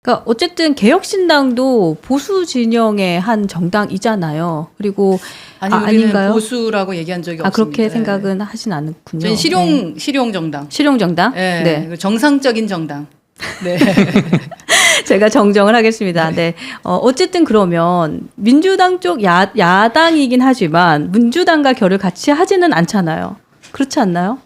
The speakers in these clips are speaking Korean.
그러니까 어쨌든 개혁신당도 보수 진영의 한 정당이잖아요. 그리고 아니 우리는 아닌가요? 보수라고 얘기한 적이 없습니다. 그렇게 생각은 하진 않군요. 저희 실용 정당. 실용 정당. 네. 정상적인 정당. 네. 제가 정정을 하겠습니다. 네. 어쨌든 그러면 민주당 쪽 야당이긴 하지만 민주당과 결을 같이 하지는 않잖아요. 그렇지 않나요?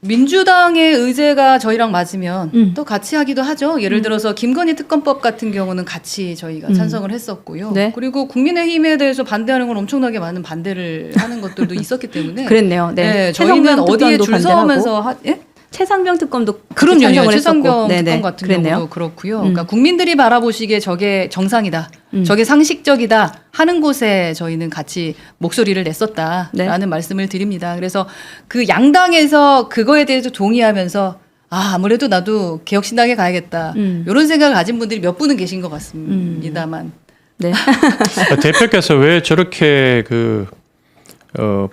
민주당의 의제가 저희랑 맞으면 또 같이 하기도 하죠. 예를 들어서 김건희 특검법 같은 경우는 같이 저희가 찬성을 했었고요. 네. 그리고 국민의힘에 대해서 반대하는 건 엄청나게 많은 반대를 하는 것들도 있었기 때문에 그랬네요. 네. 네, 저희는 어디에 줄 서면서 최상병 특검도 그럼요. 찬성을 최상병 했었고. 특검 같은 그랬네요. 경우도 그렇고요. 그러니까 국민들이 바라보시기에 저게 정상이다, 저게 상식적이다 하는 곳에 저희는 같이 목소리를 냈었다라는 말씀을 드립니다. 그래서 그 양당에서 그거에 대해서 동의하면서 아무래도 나도 개혁신당에 가야겠다 이런 생각을 가진 분들이 몇 분은 계신 것 같습니다만. 네. 대표께서 왜 저렇게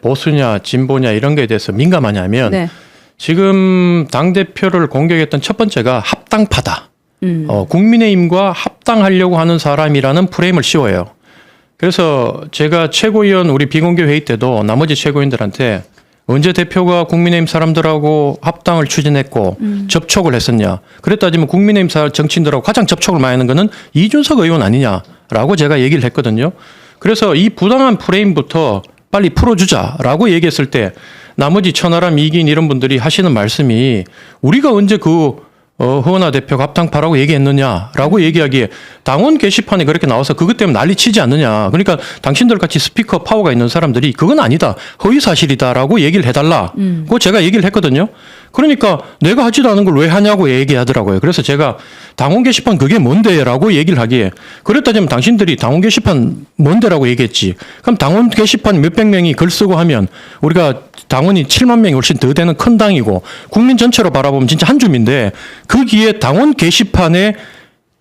보수냐 진보냐 이런 거에 대해서 민감하냐면 네. 지금 당대표를 공격했던 첫 번째가 합당파다. 국민의힘과 합당하려고 하는 사람이라는 프레임을 씌워요. 그래서 제가 최고위원 우리 비공개 회의 때도 나머지 최고위원들한테 언제 대표가 국민의힘 사람들하고 합당을 추진했고 접촉을 했었냐. 그랬다 따지면 국민의힘 정치인들하고 가장 접촉을 많이 하는 거는 이준석 의원 아니냐라고 제가 얘기를 했거든요. 그래서 이 부당한 프레임부터 빨리 풀어주자라고 얘기했을 때 나머지 천하람, 이기인 이런 분들이 하시는 말씀이 우리가 언제 허은하 대표가 합당파라고 얘기했느냐라고 얘기하기에 당원 게시판에 그렇게 나와서 그것 때문에 난리 치지 않느냐. 그러니까 당신들 같이 스피커 파워가 있는 사람들이 그건 아니다. 허위사실이다라고 얘기를 해달라. 그거 제가 얘기를 했거든요. 그러니까 내가 하지도 않은 걸 왜 하냐고 얘기하더라고요. 그래서 제가 당원 게시판 그게 뭔데라고 얘기를 하기에 그랬다면 당신들이 당원 게시판 뭔데라고 얘기했지. 그럼 당원 게시판 몇백 명이 글 쓰고 하면 우리가 당원이 7만 명이 훨씬 더 되는 큰 당이고 국민 전체로 바라보면 진짜 한 줌인데 거기에 당원 게시판에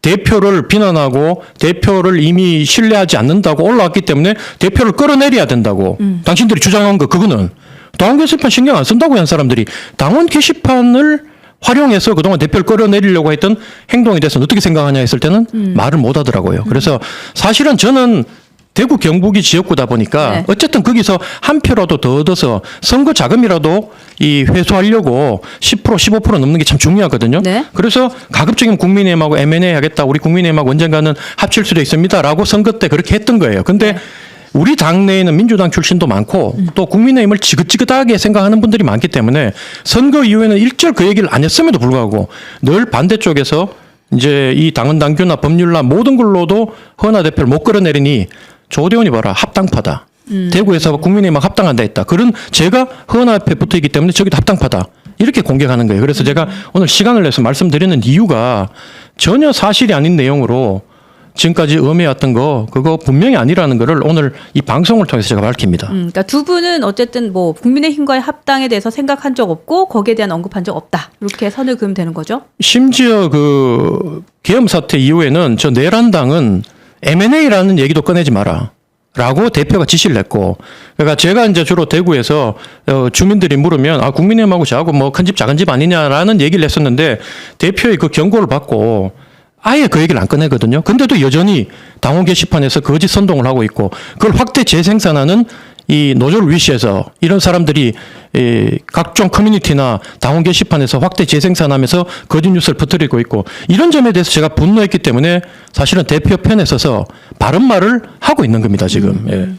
대표를 비난하고 대표를 이미 신뢰하지 않는다고 올라왔기 때문에 대표를 끌어내려야 된다고 당신들이 주장한 거 그거는 당원 게시판 신경 안 쓴다고 한 사람들이 당원 게시판을 활용해서 그동안 대표를 끌어내리려고 했던 행동에 대해서는 어떻게 생각하냐 했을 때는 말을 못 하더라고요. 그래서 사실은 저는 대구 경북이 지역구다 보니까 네. 어쨌든 거기서 한 표라도 더 얻어서 선거 자금이라도 회수하려고 10% 15% 넘는 게 참 중요하거든요. 네. 그래서 가급적이면 국민의힘하고 M&A 하겠다. 우리 국민의힘하고 언젠가는 합칠 수도 있습니다라고 선거 때 그렇게 했던 거예요. 근데 네. 우리 당내에는 민주당 출신도 많고 또 국민의힘을 지긋지긋하게 생각하는 분들이 많기 때문에 선거 이후에는 일절 그 얘기를 안 했음에도 불구하고 늘 반대쪽에서 이제 이 당헌 당규나 법률나 모든 걸로도 허은하 대표를 못 끌어내리니 조대원이 봐라 합당파다. 대구에서 국민의힘하고 합당한다 했다. 그런 제가 허은하 앞에 붙어있기 때문에 저기도 합당파다. 이렇게 공격하는 거예요. 그래서 제가 오늘 시간을 내서 말씀드리는 이유가 전혀 사실이 아닌 내용으로 지금까지 음해왔던 그거 분명히 아니라는 거를 오늘 이 방송을 통해서 제가 밝힙니다. 그러니까 두 분은 어쨌든 뭐 국민의힘과의 합당에 대해서 생각한 적 없고 거기에 대한 언급한 적 없다. 이렇게 선을 그으면 되는 거죠? 심지어 계엄 사태 이후에는 저 내란당은 M&A라는 얘기도 꺼내지 마라. 라고 대표가 지시를 했고, 그러니까 제가 이제 주로 대구에서 주민들이 물으면 국민의힘하고 저하고 뭐 큰 집 작은 집 아니냐라는 얘기를 했었는데 대표의 그 경고를 받고 아예 그 얘기를 안 꺼내거든요. 근데도 여전히 당원 게시판에서 거짓 선동을 하고 있고 그걸 확대 재생산하는 이 노조를 위시해서 이런 사람들이 각종 커뮤니티나 당원 게시판에서 확대 재생산하면서 거짓 뉴스를 퍼뜨리고 있고 이런 점에 대해서 제가 분노했기 때문에 사실은 대표 편에 서서 바른 말을 하고 있는 겁니다, 지금. 예.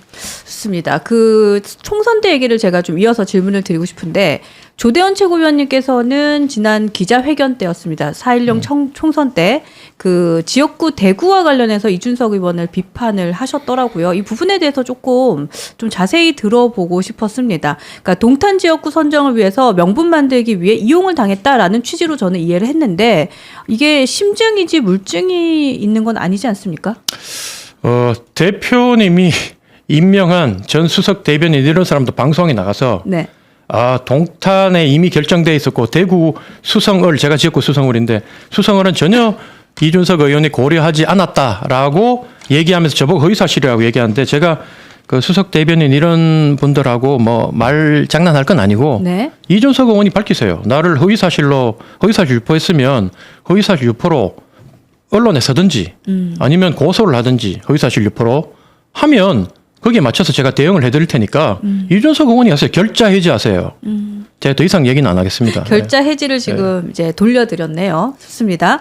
좋습니다. 그 총선 때 얘기를 제가 좀 이어서 질문을 드리고 싶은데 조대원 최고위원님께서는 지난 기자회견 때였습니다. 4.16 총선 때 그 지역구 대구와 관련해서 이준석 의원을 비판을 하셨더라고요. 이 부분에 대해서 조금 좀 자세히 들어보고 싶었습니다. 그러니까 동탄 지역구 선정을 위해서 명분 만들기 위해 이용을 당했다라는 취지로 저는 이해를 했는데 이게 심증이지 물증이 있는 건 아니지 않습니까? 대표님이 임명한 전 수석 대변인 이런 사람도 방송에 나가서 네. 동탄에 이미 결정돼 있었고 대구 수성을 제가 지역구 수성을인데 수성을은 전혀 이준석 의원이 고려하지 않았다라고 얘기하면서 저보고 허위사실이라고 얘기하는데 제가 그 수석 대변인 이런 분들하고 뭐 말 장난할 건 아니고 네. 이준석 의원이 밝히세요. 나를 허위사실 유포했으면 허위사실 유포로 언론에 서든지 아니면 고소를 하든지 허위사실 유포로 하면 거기에 맞춰서 제가 대응을 해드릴 테니까 이준석 의원이 가서 결자 해지하세요. 제가 더 이상 얘기는 안 하겠습니다. 결자 해지를 지금 이제 돌려드렸네요. 좋습니다.